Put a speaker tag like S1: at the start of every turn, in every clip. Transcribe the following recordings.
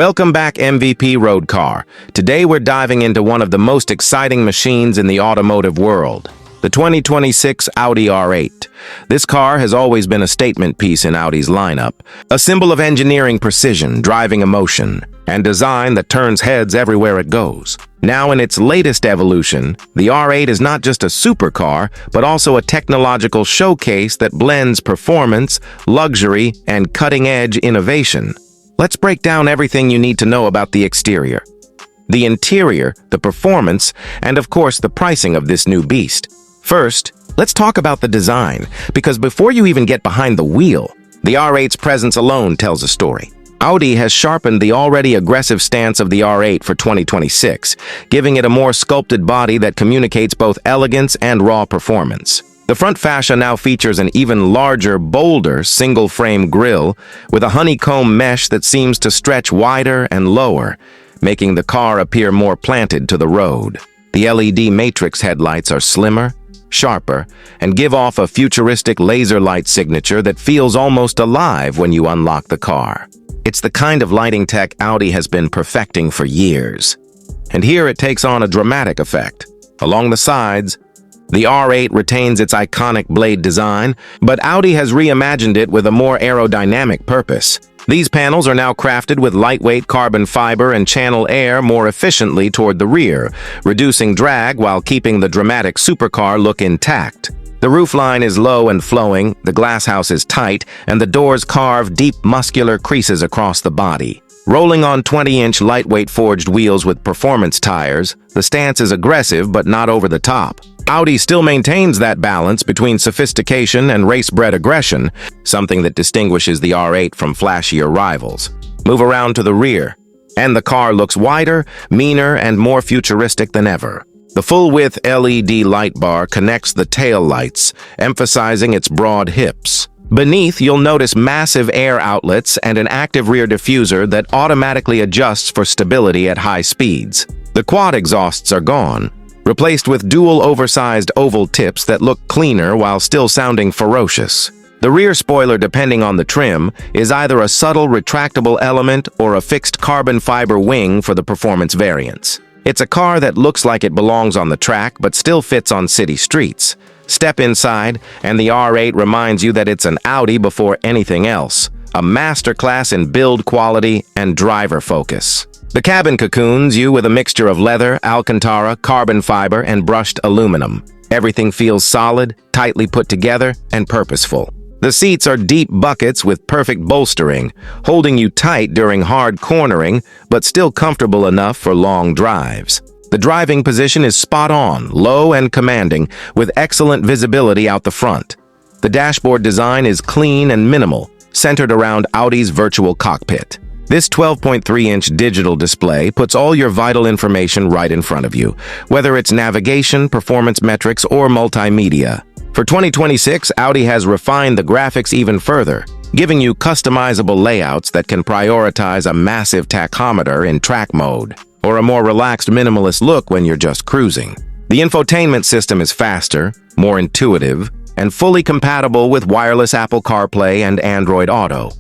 S1: Welcome back, MVP Road Car. Today we're diving into one of the most exciting machines in the automotive world, the 2026 Audi R8. This car has always been a statement piece in Audi's lineup, a symbol of engineering precision, driving emotion, and design that turns heads everywhere it goes. Now in its latest evolution, the R8 is not just a supercar, but also a technological showcase that blends performance, luxury, and cutting-edge innovation. Let's break down everything you need to know about the exterior, the interior, the performance, and of course the pricing of this new beast. First, let's talk about the design, because before you even get behind the wheel, the R8's presence alone tells a story. Audi has sharpened the already aggressive stance of the R8 for 2026, giving it a more sculpted body that communicates both elegance and raw performance. The front fascia now features an even larger, bolder single-frame grille with a honeycomb mesh that seems to stretch wider and lower, making the car appear more planted to the road. The LED matrix headlights are slimmer, sharper, and give off a futuristic laser light signature that feels almost alive when you unlock the car. It's the kind of lighting tech Audi has been perfecting for years. And here it takes on a dramatic effect. Along the sides, the R8 retains its iconic blade design, but Audi has reimagined it with a more aerodynamic purpose. These panels are now crafted with lightweight carbon fiber and channel air more efficiently toward the rear, reducing drag while keeping the dramatic supercar look intact. The roofline is low and flowing, the glasshouse is tight, and the doors carve deep muscular creases across the body. Rolling on 20-inch lightweight forged wheels with performance tires, the stance is aggressive but not over the top. Audi still maintains that balance between sophistication and race-bred aggression, something that distinguishes the R8 from flashier rivals. Move around to the rear, and the car looks wider, meaner, and more futuristic than ever. The full-width LED light bar connects the tail lights, emphasizing its broad hips. Beneath, you'll notice massive air outlets and an active rear diffuser that automatically adjusts for stability at high speeds. The quad exhausts are gone, replaced with dual oversized oval tips that look cleaner while still sounding ferocious. The rear spoiler, depending on the trim, is either a subtle retractable element or a fixed carbon fiber wing for the performance variants. It's a car that looks like it belongs on the track but still fits on city streets. Step inside, and the R8 reminds you that it's an Audi before anything else, a masterclass in build quality and driver focus. The cabin cocoons you with a mixture of leather, Alcantara, carbon fiber, and brushed aluminum. Everything feels solid, tightly put together, and purposeful. The seats are deep buckets with perfect bolstering, holding you tight during hard cornering, but still comfortable enough for long drives. The driving position is spot on, low and commanding, with excellent visibility out the front. The dashboard design is clean and minimal, centered around Audi's virtual cockpit. This 12.3-inch digital display puts all your vital information right in front of you, whether it's navigation, performance metrics, or multimedia. For 2026, Audi has refined the graphics even further, giving you customizable layouts that can prioritize a massive tachometer in track mode, or a more relaxed minimalist look when you're just cruising. The infotainment system is faster, more intuitive, and fully compatible with wireless Apple CarPlay and Android Auto.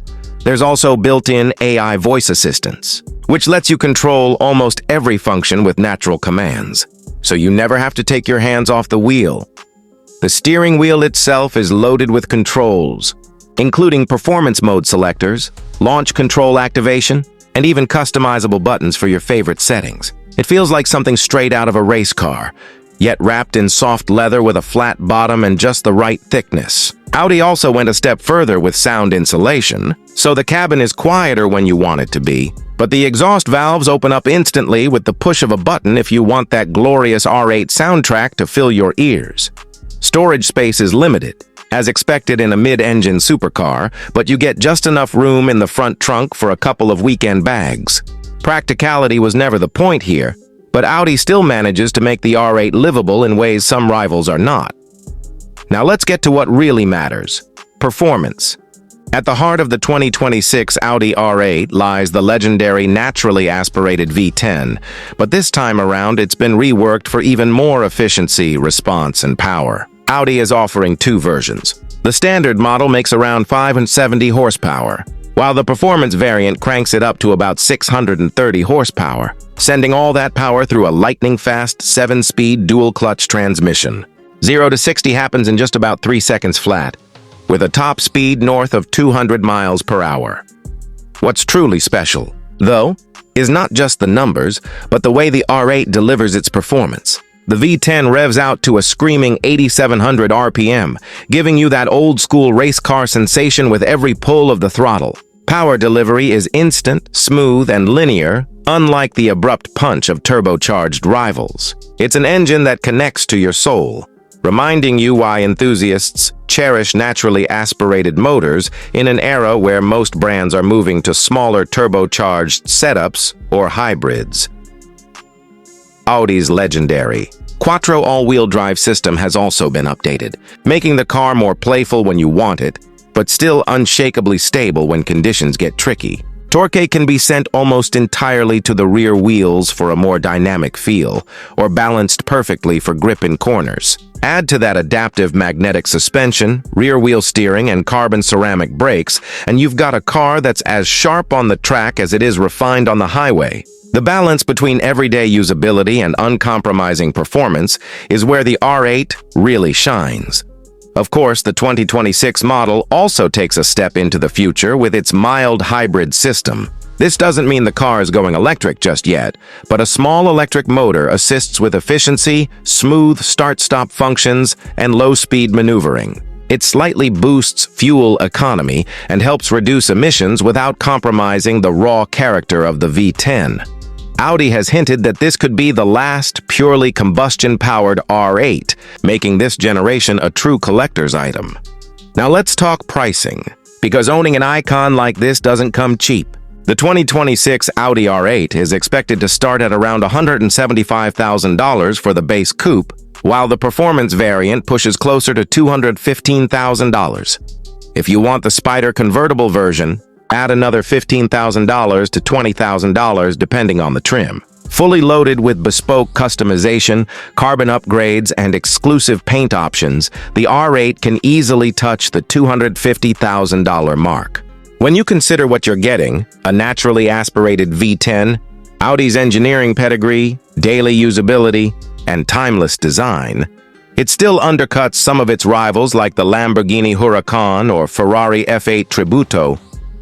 S1: There's also built-in AI voice assistance, which lets you control almost every function with natural commands, so you never have to take your hands off the wheel. The steering wheel itself is loaded with controls, including performance mode selectors, launch control activation, and even customizable buttons for your favorite settings. It feels like something straight out of a race car, yet wrapped in soft leather with a flat bottom and just the right thickness. Audi also went a step further with sound insulation, so the cabin is quieter when you want it to be, but the exhaust valves open up instantly with the push of a button if you want that glorious R8 soundtrack to fill your ears. Storage space is limited, as expected in a mid-engine supercar, but you get just enough room in the front trunk for a couple of weekend bags. Practicality was never the point here, but Audi still manages to make the R8 livable in ways some rivals are not. Now let's get to what really matters: performance. At the heart of the 2026 Audi R8 lies the legendary naturally aspirated V10, but this time around it's been reworked for even more efficiency, response, and power. Audi is offering two versions. The standard model makes around 570 horsepower, while the performance variant cranks it up to about 630 horsepower, sending all that power through a lightning-fast 7-speed dual-clutch transmission. 0 to 60 happens in just about 3 seconds flat, with a top speed north of 200 miles per hour. What's truly special, though, is not just the numbers, but the way the R8 delivers its performance. The V10 revs out to a screaming 8,700 RPM, giving you that old-school race car sensation with every pull of the throttle. Power delivery is instant, smooth, and linear, unlike the abrupt punch of turbocharged rivals. It's an engine that connects to your soul, reminding you why enthusiasts cherish naturally aspirated motors in an era where most brands are moving to smaller turbocharged setups or hybrids. Audi's legendary Quattro all-wheel drive system has also been updated, making the car more playful when you want it, but still unshakably stable when conditions get tricky. Torque can be sent almost entirely to the rear wheels for a more dynamic feel, or balanced perfectly for grip in corners. Add to that adaptive magnetic suspension, rear wheel steering, and carbon ceramic brakes, and you've got a car that's as sharp on the track as it is refined on the highway. The balance between everyday usability and uncompromising performance is where the R8 really shines. Of course, the 2026 model also takes a step into the future with its mild hybrid system. This doesn't mean the car is going electric just yet, but a small electric motor assists with efficiency, smooth start-stop functions, and low-speed maneuvering. It slightly boosts fuel economy and helps reduce emissions without compromising the raw character of the V10. Audi has hinted that this could be the last purely combustion-powered R8, making this generation a true collector's item. Now let's talk pricing, because owning an icon like this doesn't come cheap. The 2026 Audi R8 is expected to start at around $175,000 for the base coupe, while the performance variant pushes closer to $215,000. If you want the Spider convertible version, add another $15,000 to $20,000 depending on the trim. Fully loaded with bespoke customization, carbon upgrades, and exclusive paint options, the R8 can easily touch the $250,000 mark. When you consider what you're getting, a naturally aspirated V10, Audi's engineering pedigree, daily usability, and timeless design, it still undercuts some of its rivals like the Lamborghini Huracan or Ferrari F8 Tributo,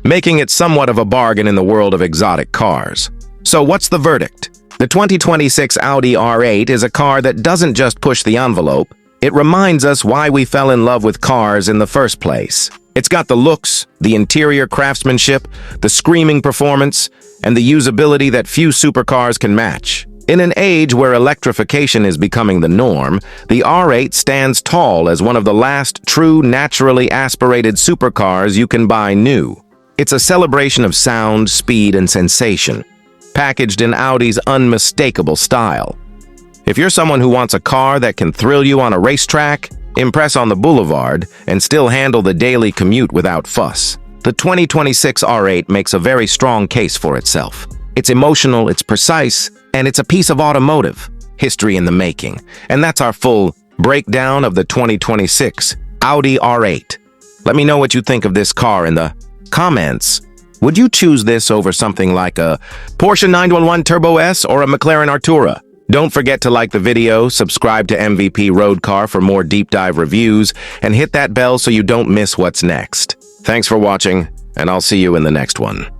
S1: making it somewhat of a bargain in the world of exotic cars. So what's the verdict? The 2026 Audi R8 is a car that doesn't just push the envelope, it reminds us why we fell in love with cars in the first place. It's got the looks, the interior craftsmanship, the screaming performance, and the usability that few supercars can match. In an age where electrification is becoming the norm, the R8 stands tall as one of the last true naturally aspirated supercars you can buy new. It's a celebration of sound, speed, and sensation, packaged in Audi's unmistakable style. If you're someone who wants a car that can thrill you on a racetrack, impress on the boulevard, and still handle the daily commute without fuss, the 2026 R8 makes a very strong case for itself. It's emotional, it's precise, and it's a piece of automotive history in the making. And that's our full breakdown of the 2026 Audi R8. Let me know what you think of this car in the comments. Would you choose this over something like a Porsche 911 Turbo S or a McLaren Artura? Don't forget to like the video, subscribe to MVP Road Car for more deep dive reviews, and hit that bell so you don't miss what's next. Thanks for watching, and I'll see you in the next one.